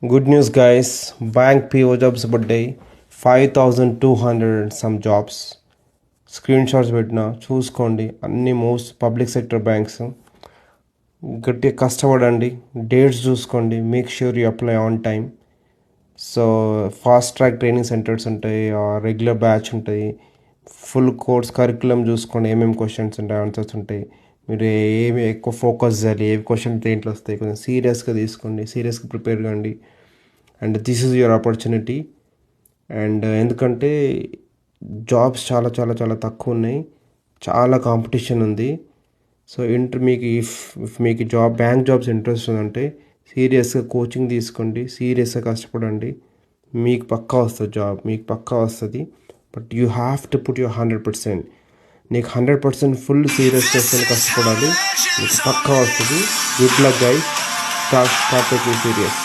Good news, guys. Bank PO jobs birthday 5,200 some jobs. Screenshots పెట్టిన చూసుకోండి. అన్ని most public sector banks. గట్టిగా కష్టపడండి. డేట్స్ చూసుకోండి. Make sure you apply on time. So fast track training centres ఉంటాయి, regular batch ఉంటుంది, full course curriculum చూసుకోండి. ఏమేమి క్వశ్చన్స్ ఉంటాయి, ఆన్సర్స్ ఉంటాయి. మీరు ఏమి ఎక్కువ ఫోకస్ చేయాలి, ఏ క్వశ్చన్ దేంట్లో వస్తాయి, కొంచెం సీరియస్గా తీసుకోండి, సీరియస్గా ప్రిపేర్ కండి. And this is your opportunity. And ఎందుకంటే జాబ్స్ చాలా చాలా చాలా తక్కువ ఉన్నాయి, చాలా కాంపిటీషన్ ఉంది. సో మీకు ఇఫ్ మీకు బ్యాంక్ జాబ్స్ ఇంట్రెస్ట్ ఉందంటే సీరియస్గా కోచింగ్ తీసుకోండి, సీరియస్గా కష్టపడండి. మీకు పక్కా వస్తుంది జాబ్, మీకు పక్కా వస్తుంది. But you have to put your 100%. నీకు 100% ఫుల్ సీరియస్గా కష్టపడాలి, మీకు పక్కా వస్తుంది. Good luck guys. Start taking serious.